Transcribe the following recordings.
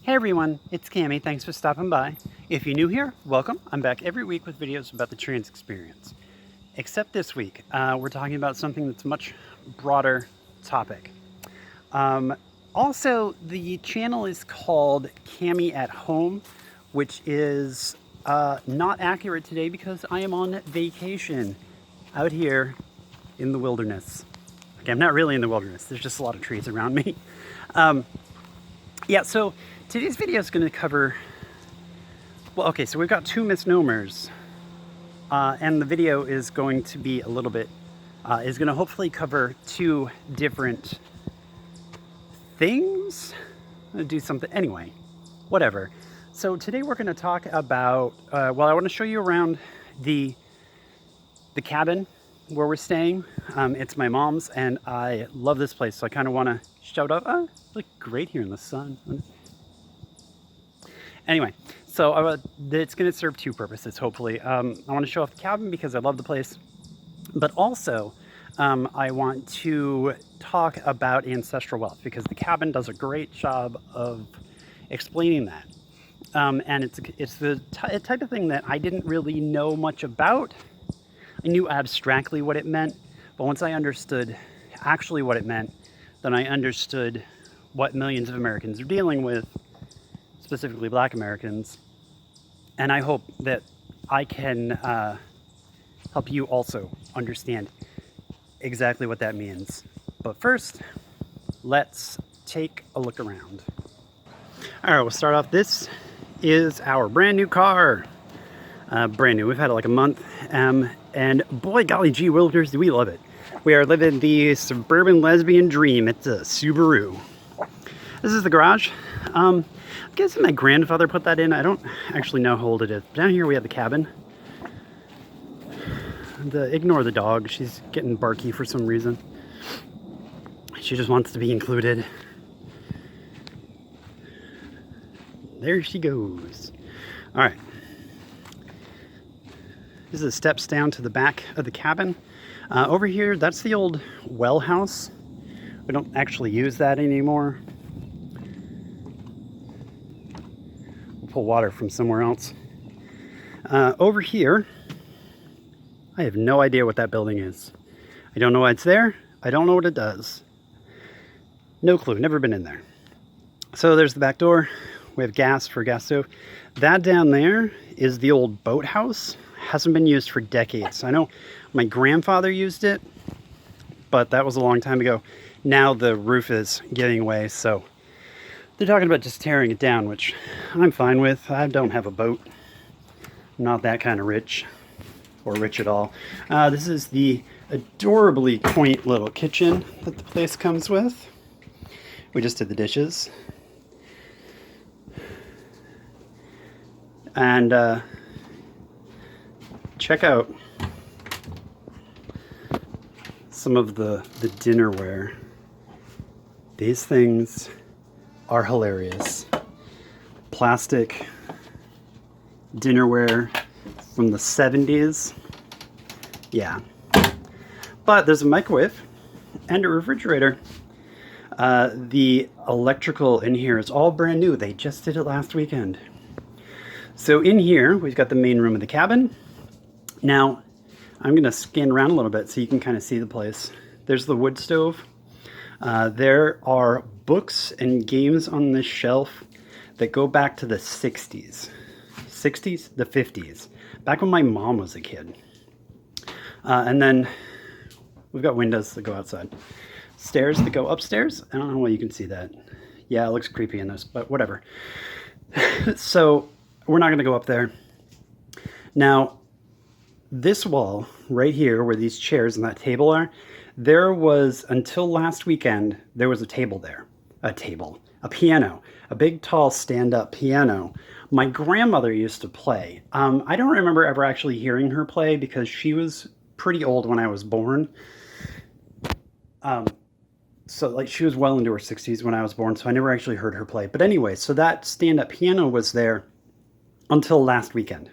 Hey everyone, it's Cami. Thanks for stopping by. If you're new here, welcome. I'm back every week with videos about the trans experience. Except this week, we're talking about something that's a much broader topic. Also, the channel is called Cami at Home, which is not accurate today because I am on vacation out here in the wilderness. Okay, I'm not really in the wilderness. There's just a lot of trees around me. Yeah, so today's video is going to cover, well, okay, so we've got two misnomers, and the video is going to be a little bit, is going to hopefully cover two different things. I'm going to do something, anyway, whatever. So today we're going to talk about, well, I want to show you around the cabin where we're staying. It's my mom's, and I love this place, so I kind of want to shout out, oh, it's like great here in the sun. Anyway, so it's going to serve two purposes, hopefully. I want to show off the cabin because I love the place, but also I want to talk about ancestral wealth because the cabin does a great job of explaining that. And it's the type of thing that I didn't really know much about. I knew abstractly what it meant, but once I understood actually what it meant, then I understood what millions of Americans are dealing with, specifically Black Americans, and I hope that I can help you also understand exactly what that means. But first, let's take a look around. All right, we'll start off. This is our brand new car. Brand new. We've had it like a month, and boy, golly gee willikers, do we love it. We are living the suburban lesbian dream. It's a Subaru. This is the garage. I'm guessing my grandfather put that in. I don't actually know how old it is. Down here we have the cabin. Ignore the dog. She's getting barky for some reason. She just wants to be included. There she goes. All right. This is the steps down to the back of the cabin. Over here, that's the old well house. We don't actually use that anymore. We'll pull water from somewhere else. Over here, I have no idea what that building is. I don't know why it's there. I don't know what it does. No clue, never been in there. So there's the back door. We have gas for a gas stove. That down there is the old boathouse. Hasn't been used for decades. I know my grandfather used it, but that was a long time ago. Now the roof is giving away, so they're talking about just tearing it down, which I'm fine with. I don't have a boat. I'm not that kind of rich, or rich at all. This is the adorably quaint little kitchen that the place comes with. We just did the dishes. And check out some of the dinnerware. These things are hilarious. Plastic dinnerware from the 70s. Yeah. But there's a microwave and a refrigerator. The electrical in here is all brand new. They just did it last weekend. So in here, we've got the main room of the cabin. Now, I'm going to scan around a little bit so you can kind of see the place. There's the wood stove. There are books and games on this shelf that go back to the 60s. 60s? The 50s. Back when my mom was a kid. And then we've got windows that go outside. Stairs that go upstairs. I don't know why you can see that. Yeah, it looks creepy in this, but whatever. So we're not going to go up there. Now, this wall right here where these chairs and that table are, there was, until last weekend, there was a table there. A piano. A big, tall, stand-up piano. My grandmother used to play. I don't remember ever actually hearing her play because she was pretty old when I was born. So like she was well into her 60s when I was born, so I never actually heard her play. But anyway, so that stand-up piano was there until last weekend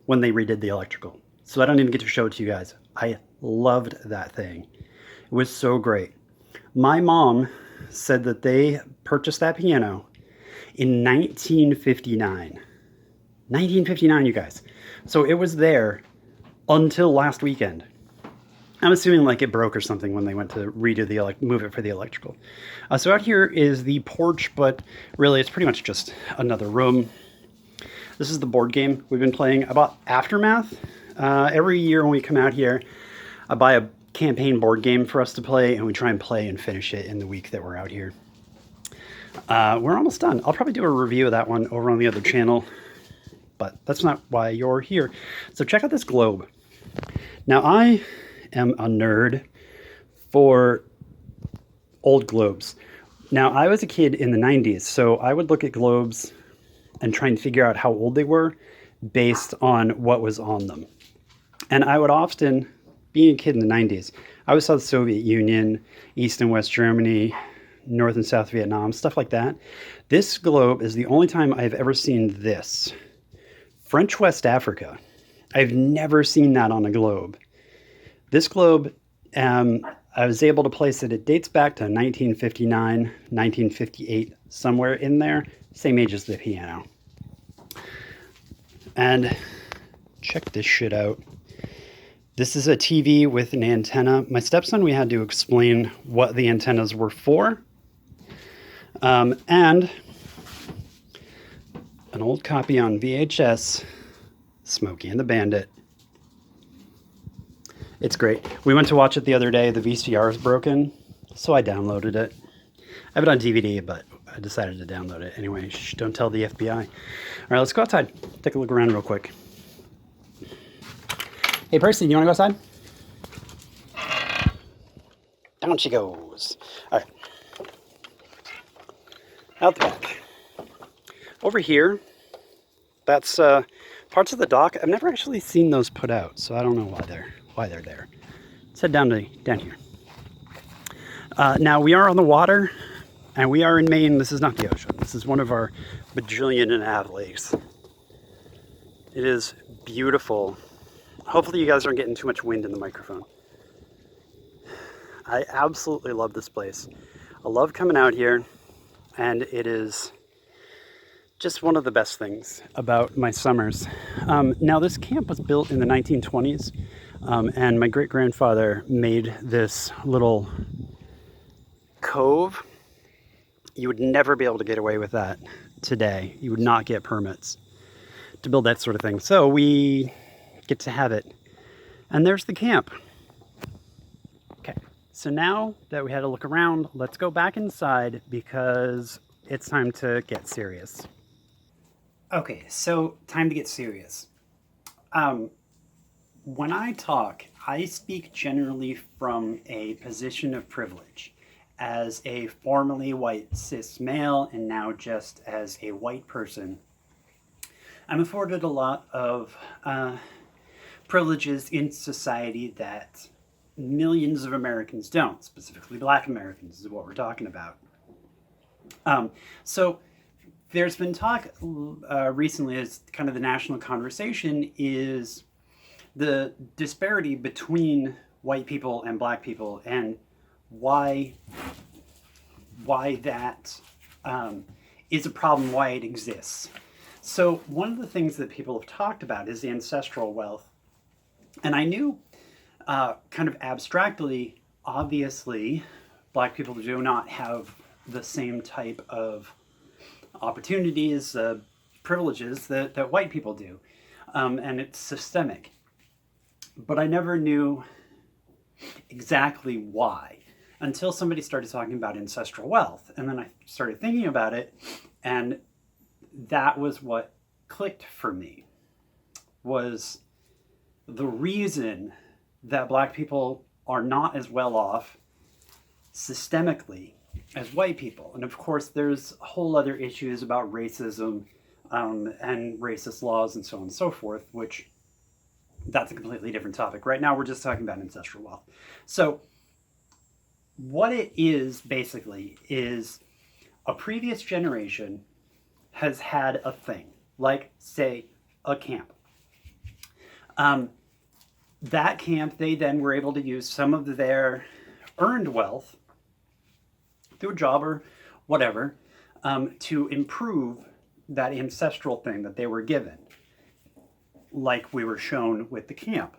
when they redid the electrical. So I don't even get to show it to you guys. I loved that thing. It was so great. My mom said that they purchased that piano in 1959. 1959, you guys. So it was there until last weekend. I'm assuming like it broke or something when they went to redo the move it for the electrical. So out here is the porch, but really it's pretty much just another room. This is the board game we've been playing. I bought Aftermath. Every year when we come out here, I buy a campaign board game for us to play, and we try and play and finish it in the week that we're out here. We're almost done. I'll probably do a review of that one over on the other channel, but that's not why you're here. So check out this globe. Now I am a nerd for old globes. Now I was a kid in the 90s, so I would look at globes and try and figure out how old they were based on what was on them. And I would often, being a kid in the 90s, I always saw the Soviet Union, East and West Germany, North and South Vietnam, stuff like that. This globe is the only time I've ever seen this. French West Africa. I've never seen that on a globe. This globe, I was able to place it. It dates back to 1959, 1958, somewhere in there. Same age as the piano. And check this shit out. This is a TV with an antenna. My stepson, we had to explain what the antennas were for. And an old copy on VHS, Smokey and the Bandit. It's great. We went to watch it the other day. The VCR is broken, so I downloaded it. I have it on DVD, but I decided to download it. Anyway, shh, don't tell the FBI. All right, let's go outside. Take a look around real quick. Hey, Percy, you want to go outside? Down she goes. All right. Out the back. Over here, that's parts of the dock. I've never actually seen those put out, so I don't know why they're there. Let's head down here. Now we are on the water, and we are in Maine. This is not the ocean. This is one of our bajillion and a half lakes. It is beautiful. Hopefully you guys aren't getting too much wind in the microphone. I absolutely love this place. I love coming out here, and it is just one of the best things about my summers. Now this camp was built in the 1920s, and my great-grandfather made this little cove. You would never be able to get away with that today. You would not get permits to build that sort of thing. So we get to have it. And there's the camp. Okay, so now that we had a look around, let's go back inside because it's time to get serious. Okay, so time to get serious. When I talk, I speak generally from a position of privilege. As a formerly white cis male and now just as a white person, I'm afforded a lot of privileges in society that millions of Americans don't, specifically Black Americans is what we're talking about. So there's been talk recently, as kind of the national conversation, is the disparity between white people and Black people, and why that is a problem, why it exists. So one of the things that people have talked about is ancestral wealth. And I knew kind of abstractly, obviously, Black people do not have the same type of opportunities, privileges that white people do. And it's systemic. But I never knew exactly why until somebody started talking about ancestral wealth. And then I started thinking about it, and that was what clicked for me, was the reason that Black people are not as well off systemically as white people. And of course, there's whole other issues about racism and racist laws and so on and so forth, which that's a completely different topic. Right now, we're just talking about ancestral wealth. So what it is basically is a previous generation has had a thing, like, say, a camp. That camp, they then were able to use some of their earned wealth through a job or whatever to improve that ancestral thing that they were given, like we were shown with the camp.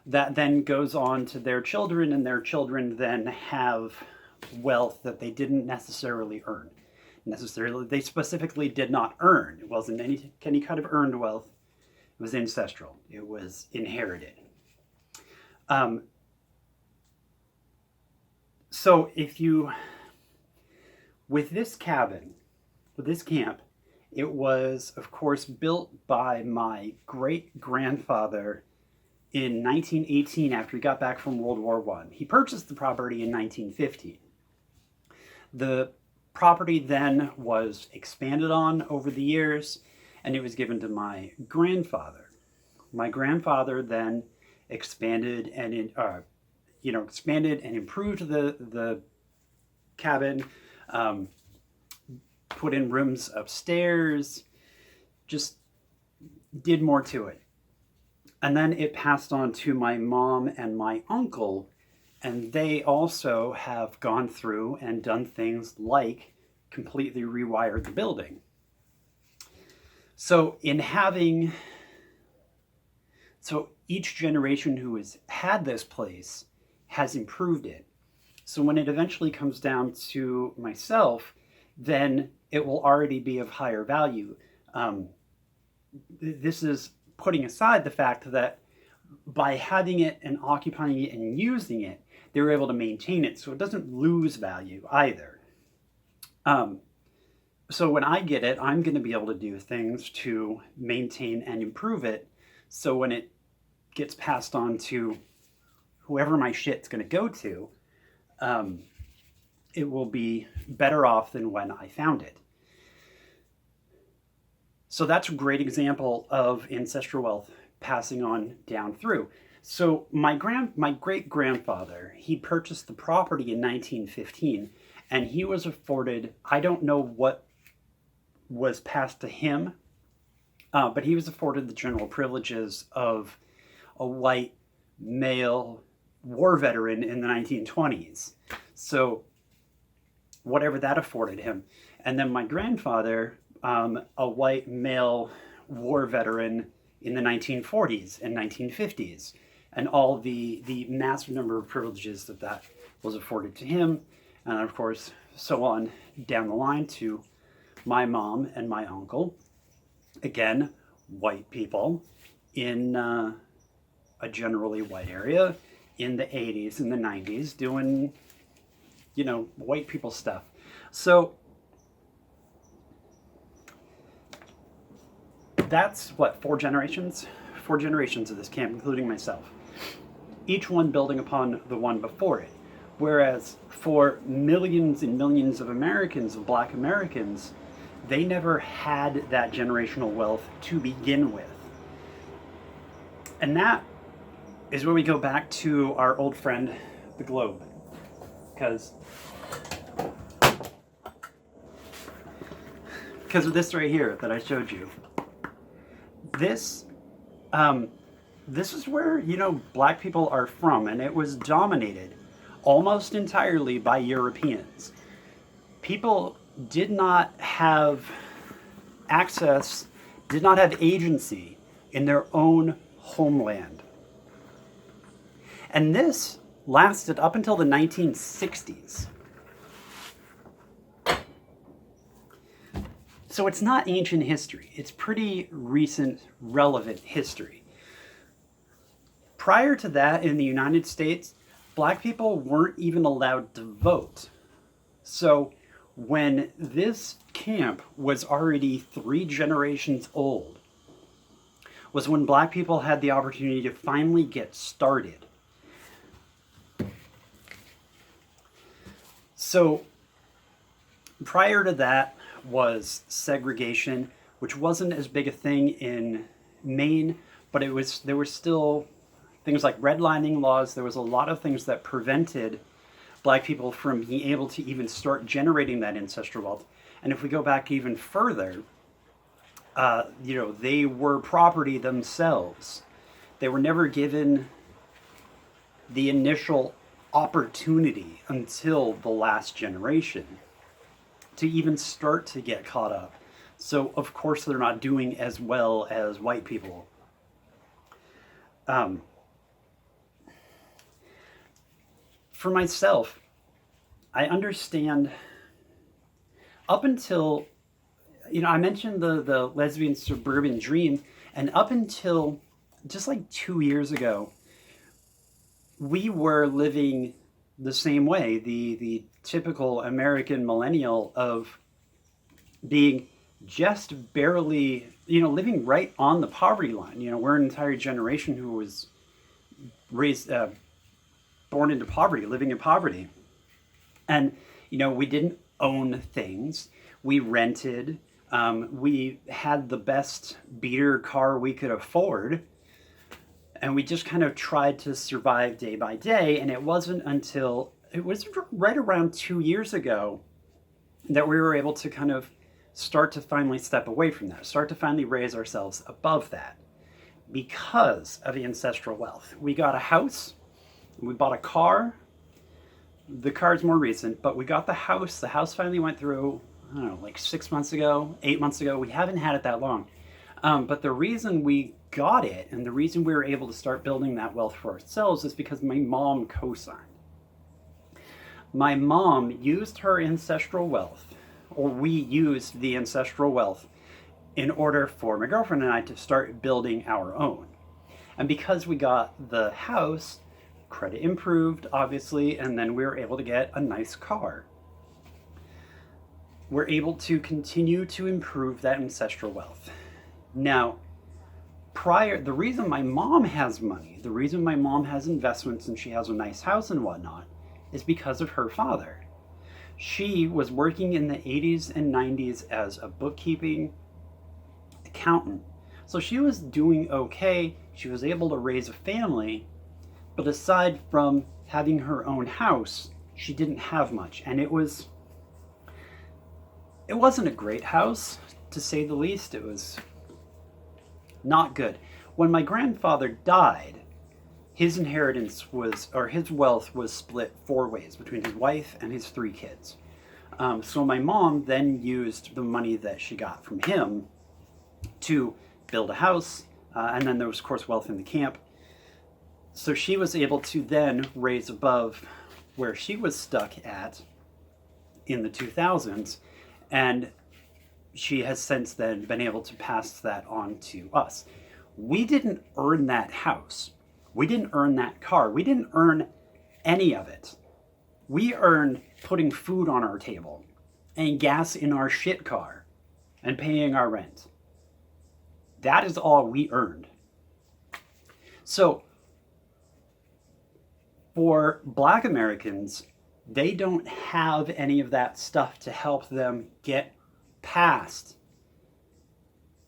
That then goes on to their children, and their children then have wealth that they didn't necessarily earn. They specifically did not earn. It wasn't any kind of earned wealth. It was ancestral. It was inherited. So with this cabin, with this camp, it was, of course, built by my great-grandfather in 1918 after he got back from World War I. He purchased the property in 1915. The property then was expanded on over the years, and it was given to my grandfather. My grandfather then expanded and improved the cabin, put in rooms upstairs, just did more to it. And then it passed on to my mom and my uncle, and they also have gone through and done things like completely rewired the building. So each generation who has had this place has improved it. So when it eventually comes down to myself, then it will already be of higher value. This is putting aside the fact that by having it and occupying it and using it, they were able to maintain it so it doesn't lose value either. So when I get it, I'm going to be able to do things to maintain and improve it, so when it gets passed on to whoever my shit's going to go to, it will be better off than when I found it. So that's a great example of ancestral wealth passing on down through. So my great-grandfather, he purchased the property in 1915, and he was afforded, I don't know what was passed to him, but he was afforded the general privileges of a white male war veteran in the 1920s. So whatever that afforded him. And then my grandfather, a white male war veteran in the 1940s and 1950s, and all the massive number of privileges that was afforded to him, and of course so on down the line to my mom and my uncle, again white people in a generally white area in the 80s and the 90s doing white people stuff. So that's what, four generations of this camp, including myself, each one building upon the one before it. Whereas for millions and millions of Americans, of Black Americans, they never had that generational wealth to begin with. And that is where we go back to our old friend, the globe. Because of this right here that I showed you. This is where, Black people are from, and it was dominated almost entirely by Europeans. People did not have access, did not have agency in their own homeland. And this lasted up until the 1960s. So it's not ancient history. It's pretty recent, relevant history. Prior to that, in the United States, Black people weren't even allowed to vote. So when this camp was already 3 generations old, was when Black people had the opportunity to finally get started. So prior to that was segregation, which wasn't as big a thing in Maine, but there were still things like redlining laws. There was a lot of things that prevented Black people from being able to even start generating that ancestral wealth. And if we go back even further, they were property themselves. They were never given the initial opportunity until the last generation. to even start to get caught up. So of course they're not doing as well as white people. For myself, I understand up until, I mentioned the lesbian suburban dream, and up until just like 2 years ago, we were living the same way, the typical American millennial of being just barely, living right on the poverty line. We're an entire generation who was raised, born into poverty, living in poverty. And, we didn't own things. We rented. We had the best beater car we could afford. And we just kind of tried to survive day by day. And it was right around 2 years ago that we were able to kind of start to finally step away from that, start to finally raise ourselves above that because of the ancestral wealth. We got a house, we bought a car. The car's more recent, but we got the house. The house finally went through, I don't know, like 6 months ago, 8 months ago. We haven't had it that long. But the reason we got it and the reason we were able to start building that wealth for ourselves is because my mom co-signed. My mom used her ancestral wealth, or we used the ancestral wealth in order for my girlfriend and I to start building our own. And because we got the house, credit improved, obviously, and then we were able to get a nice car. We're able to continue to improve that ancestral wealth. Now, the reason my mom has money, the reason my mom has investments and she has a nice house and whatnot, is because of her father. She was working in the 80s and 90s as a bookkeeping accountant. So she was doing okay. She was able to raise a family. But aside from having her own house, she didn't have much. And it wasn't a great house, to say the least. It was not good. When my grandfather died, his his wealth was split 4 ways between his wife and his 3 kids. So my mom then used the money that she got from him to build a house. And then there was, of course, wealth in the camp. So she was able to then raise above where she was stuck at in the 2000s. And she has since then been able to pass that on to us. We didn't earn that house. We didn't earn that car. We didn't earn any of it. We earned putting food on our table and gas in our shit car and paying our rent. That is all we earned. So for Black Americans, they don't have any of that stuff to help them get past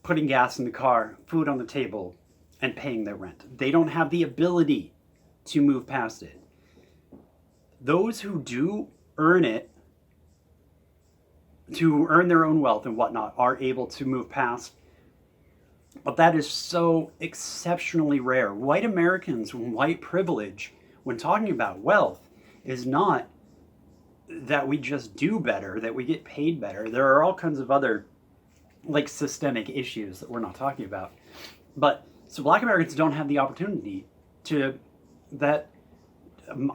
putting gas in the car, food on the table, and paying their rent. They don't have the ability to move past it. Those who do earn it, to earn their own wealth and whatnot, are able to move past. But that is so exceptionally rare. White Americans, white privilege, when talking about wealth, is not that we just do better, that we get paid better. There are all kinds of other systemic issues that we're not talking about. But so Black Americans don't have the opportunity that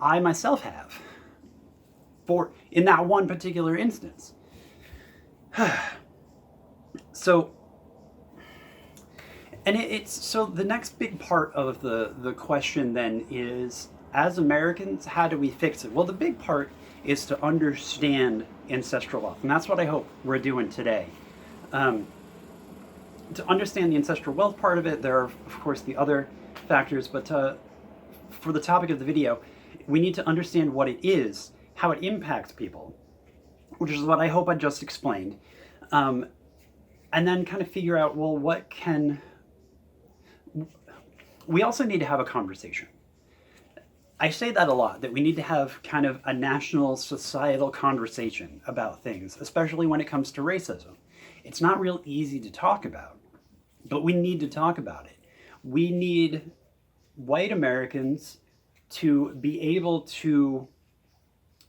I myself have in that one particular instance. So the next big part of the question then is, as Americans, how do we fix it? Well, the big part is to understand ancestral wealth, and that's what I hope we're doing today. To understand the ancestral wealth part of it, there are, of course, the other factors, but for the topic of the video, we need to understand what it is, how it impacts people, which is what I hope I just explained, and then kind of figure out, well, we also need to have a conversation. I say that a lot, that we need to have kind of a national societal conversation about things, especially when it comes to racism. It's not real easy to talk about, but we need to talk about it. We need white Americans to be able to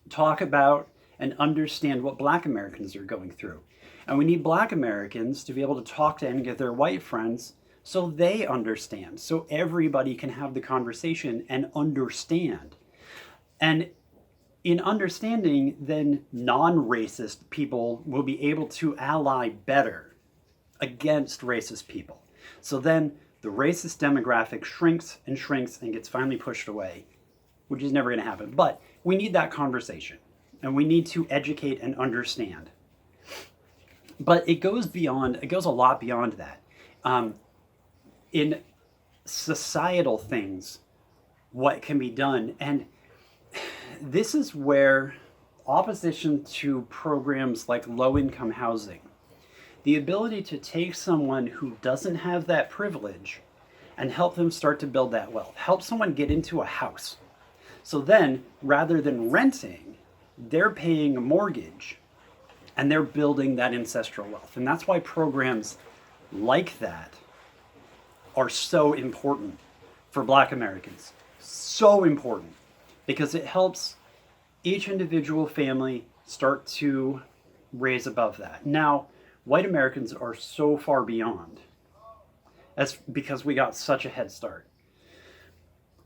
talk about and understand what Black Americans are going through. And we need Black Americans to be able to talk to any of their white friends so they understand, so everybody can have the conversation and understand. And in understanding, then non-racist people will be able to ally better against racist people. So then the racist demographic shrinks and shrinks and gets finally pushed away, which is never going to happen. But we need that conversation, and we need to educate and understand. But it goes a lot beyond that. In societal things, what can be done? And this is where opposition to programs like low-income housing, the ability to take someone who doesn't have that privilege and help them start to build that wealth, help someone get into a house. So then, rather than renting, they're paying a mortgage and they're building that ancestral wealth. And that's why programs like that are so important for Black Americans. So important, because it helps each individual family start to raise above that. Now, white Americans are so far beyond, because we got such a head start.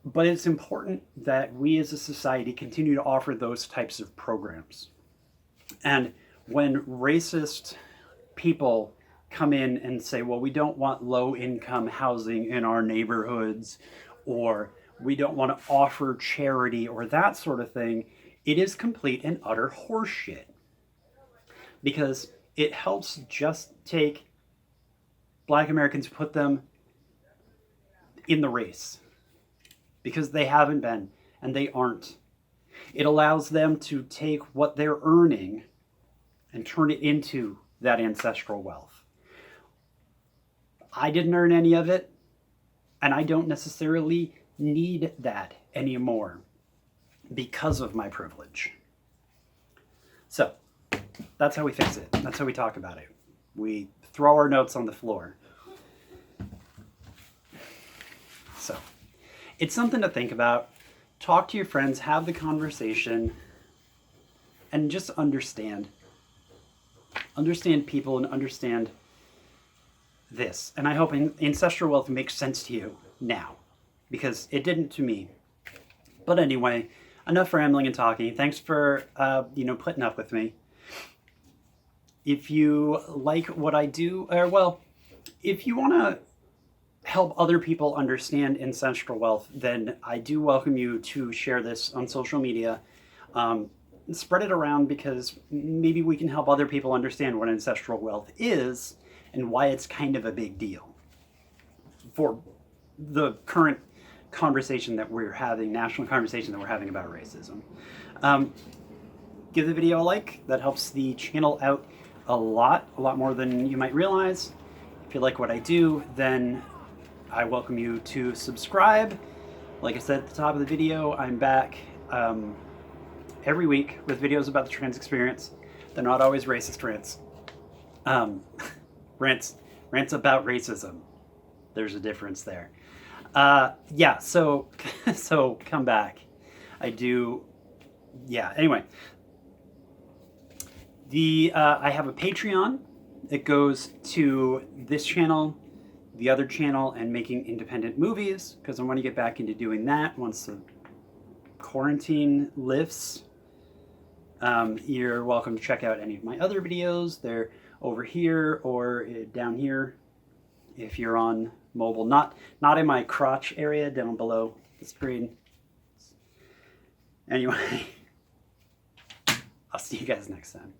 But it's important that we as a society continue to offer those types of programs. And when racist people come in and say, well, we don't want low-income housing in our neighborhoods, or we don't want to offer charity or that sort of thing, it is complete and utter horseshit. Because it helps just take Black Americans, put them in the race, because they haven't been and they aren't. It allows them to take what they're earning and turn it into that ancestral wealth. I didn't earn any of it, and I don't necessarily need that anymore because of my privilege. So that's how we fix it. That's how we talk about it. We throw our notes on the floor. So it's something to think about. Talk to your friends, have the conversation, and just understand. Understand people and understand this. And I hope ancestral wealth makes sense to you now, because it didn't to me. But anyway, enough rambling and talking. Thanks for putting up with me. If you like what I do, if you want to help other people understand ancestral wealth, then I do welcome you to share this on social media. Spread it around, because maybe we can help other people understand what ancestral wealth is and why it's kind of a big deal for the current conversation that we're having, national conversation that we're having about racism. Give the video a like. That helps the channel out a lot more than you might realize. If you like what I do, then I welcome you to subscribe. Like I said at the top of the video, I'm back every week with videos about the trans experience. They're not always racist rants. Rants about racism. There's a difference there. So come back. Anyway. I have a Patreon. It goes to this channel, the other channel, and making independent movies, because I want to get back into doing that once the quarantine lifts. You're welcome to check out any of my other videos. They're over here or down here if you're on mobile. Not in my crotch area down below the screen. Anyway, I'll see you guys next time.